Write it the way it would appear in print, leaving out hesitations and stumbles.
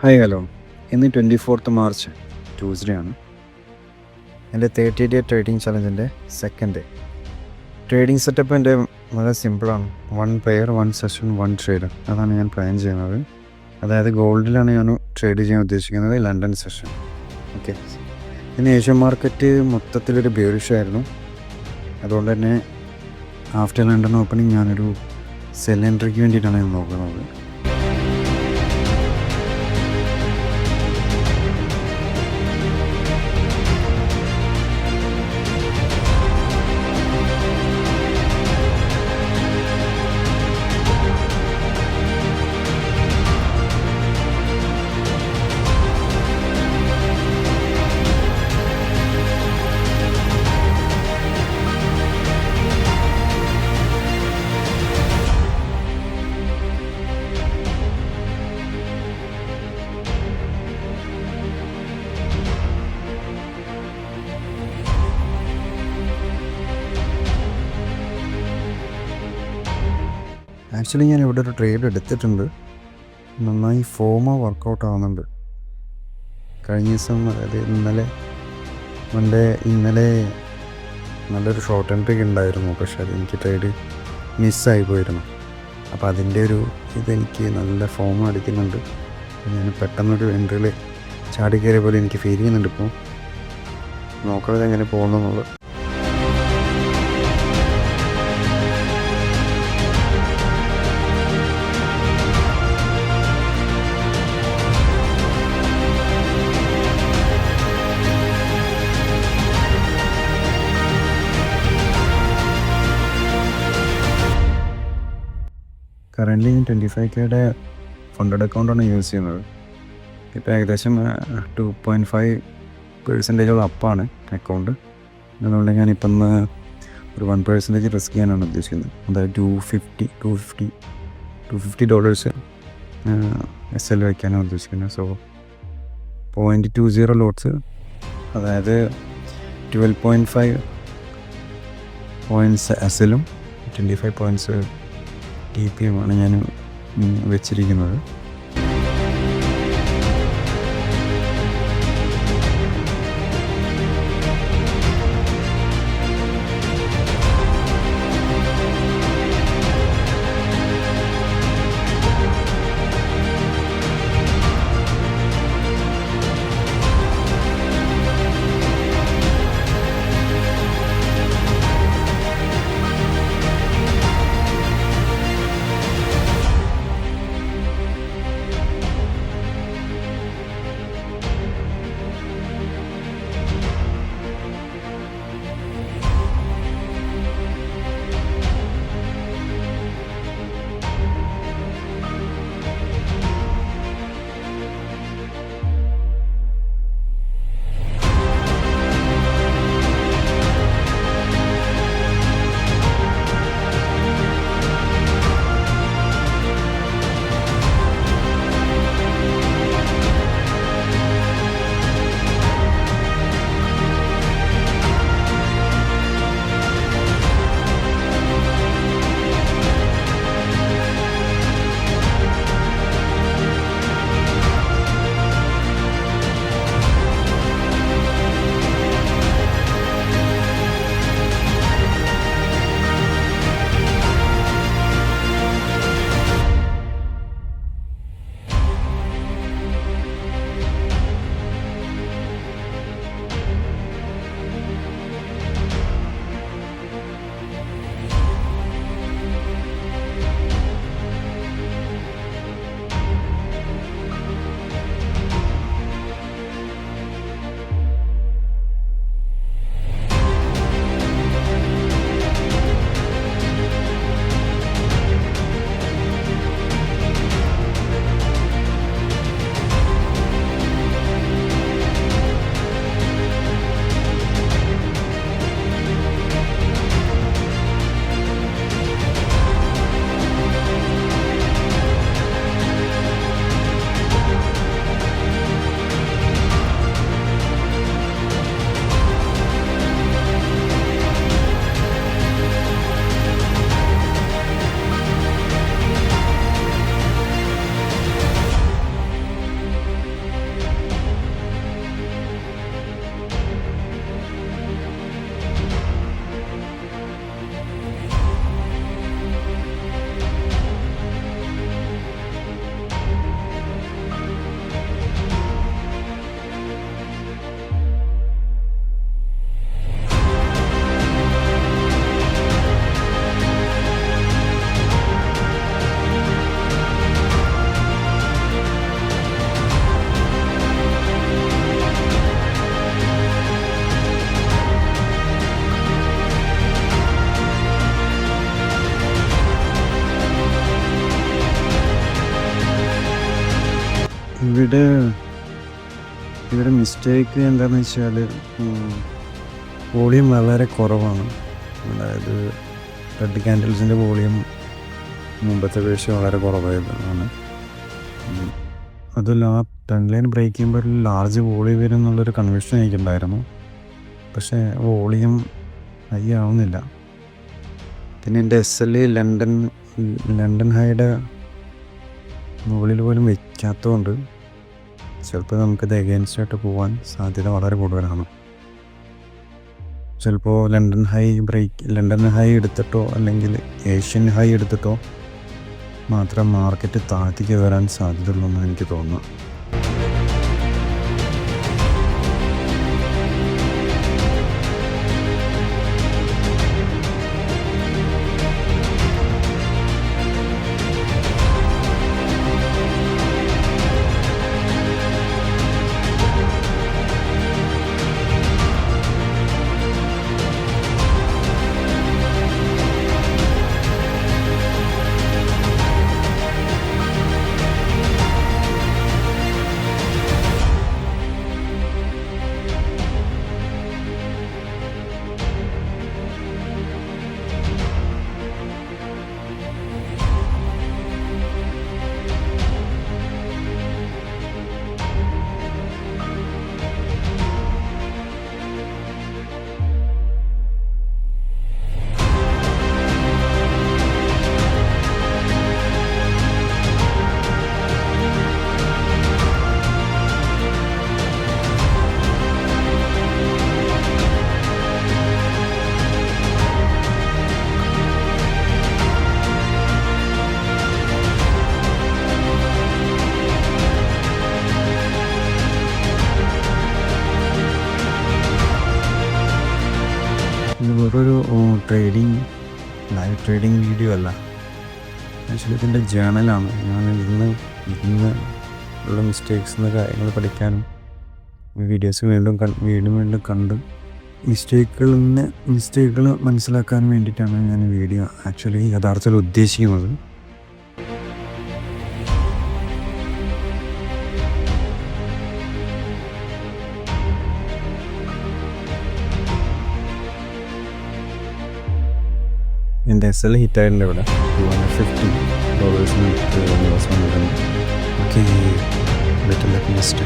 Hi hello. ഇന്ന് 24 March Tuesday ആണ്. എൻ്റെ 30 ഡേ ട്രേഡിംഗ് ചലഞ്ചിൻ്റെ സെക്കൻഡ് ഡേ. ട്രേഡിംഗ് സെറ്റപ്പ് എൻ്റെ വളരെ സിമ്പിളാണ്. 1 പെയർ 1 സെഷൻ 1 ട്രേഡ്, അതാണ് ഞാൻ പ്ലാൻ ചെയ്യുന്നത്. അതായത് ഗോൾഡിലാണ് ഞാൻ ട്രേഡ് ചെയ്യാൻ ഉദ്ദേശിക്കുന്നത്, ലണ്ടൻ സെഷൻ. ഓക്കെ, ഇന്ന് ഏഷ്യൻ മാർക്കറ്റ് മൊത്തത്തിലൊരു ബെയറിഷ് ആയിരുന്നു. അതുകൊണ്ട് തന്നെ ആഫ്റ്റർ ലണ്ടൻ ഓപ്പണിംഗ് ഞാനൊരു സെൽ എൻട്രിക്ക് വേണ്ടിയിട്ടാണ് ഞാൻ നോക്കുന്നത്. ആക്ച്വലി ഞാൻ ഇവിടെ ഒരു ട്രേഡ് എടുത്തിട്ടുണ്ട്. നന്നായി വർക്കൗട്ട് ആവുന്നുണ്ട്. കഴിഞ്ഞ ദിവസം, അതായത് ഇന്നലെ നല്ലൊരു ഷോർട്ട് എൻട്രി ഉണ്ടായിരുന്നു. പക്ഷേ അത് എനിക്ക് ട്രേഡ് മിസ്സായി പോയിരുന്നു. അപ്പോൾ അതിൻ്റെ ഒരു ഇതെനിക്ക് നല്ല ഫോം അടിക്കുന്നുണ്ട്. ഞാൻ പെട്ടെന്നൊരു എൻട്രിയിൽ ചാടി കയറിയ പോലെ എനിക്ക് ഫീൽ ചെയ്യുന്നുണ്ട്. ഇപ്പോൾ നോക്കുന്നത് എങ്ങനെ പോകുന്നുള്ളത്. കറൻ്റ്ലി ഞാൻ 25K ഫണ്ടഡ് അക്കൗണ്ടാണ് യൂസ് ചെയ്യുന്നത്. ഇപ്പോൾ ഏകദേശം 2.5% അപ്പാണ് അക്കൗണ്ട്. അതുകൊണ്ട് ഞാനിപ്പം ഒരു 1% റിസ്ക് ചെയ്യാനാണ് ഉദ്ദേശിക്കുന്നത്. അതായത് $250 SL വയ്ക്കാനാണ് ഉദ്ദേശിക്കുന്നത്. സോ 0.20 ലോട്ട്സ്, അതായത് 12.5 പോയിൻറ്റ്സ് SLും 25 പോയിൻറ്റ്സ് TPM ആണ് ഞാൻ വെച്ചിരിക്കുന്നത്. ഇവിടെ മിസ്റ്റേക്ക് എന്താണെന്ന് വെച്ചാൽ വോളിയം വളരെ കുറവാണ്. അതായത് റെഡ് ക്യാൻഡിൽസിൻ്റെ വോളിയം മുമ്പത്തെ അപേക്ഷിച്ച് വളരെ കുറവായതാണ്. അതിൽ ആ ട്രെൻഡ് ലൈൻ ബ്രേക്ക് ചെയ്യുമ്പോൾ ഒരു ലാർജ് വോളിയം വരും എന്നുള്ളൊരു കൺവിഷൻ എനിക്കുണ്ടായിരുന്നു. പക്ഷേ വോളിയം ഹൈ ആവുന്നില്ല. പിന്നെ എൻ്റെ SL ലണ്ടൻ ഹൈയുടെ മുകളിൽ പോലും വയ്ക്കാത്തതുകൊണ്ട് ചിലപ്പോൾ നമുക്കത് എഗെയിൻസ്റ്റായിട്ട് പോകാൻ സാധ്യത വളരെ കൂടുതലാണ്. ചിലപ്പോൾ ലണ്ടൻ ഹൈ എടുത്തിട്ടോ അല്ലെങ്കിൽ ഏഷ്യൻ ഹൈ എടുത്തിട്ടോ മാത്രം മാർക്കറ്റ് താഴത്തേക്ക് വരാൻ സാധ്യതയുള്ളൂ എനിക്ക് തോന്നുന്നു. ഇത് വേറൊരു ലൈവ് ട്രേഡിംഗ് വീഡിയോ അല്ല, ആക്ച്വലി ഇതിൻ്റെ ജേണലാണ്. ഞാൻ ഇന്ന് ഉള്ള മിസ്റ്റേക്സിൻ്റെ കാര്യങ്ങൾ പഠിക്കാനും വീഡിയോസ് വീണ്ടും കണ്ട് മിസ്റ്റേക്കുകൾ മനസ്സിലാക്കാൻ വേണ്ടിയിട്ടാണ് ഞാൻ വീഡിയോ ആക്ച്വലി യഥാർത്ഥത്തിൽ ഉദ്ദേശിക്കുന്നത്. എൻ്റെ SL ഹിറ്റായിട്ടുണ്ട്. ഇവിടെ $250 വന്നിട്ടുണ്ട്. Okay, little next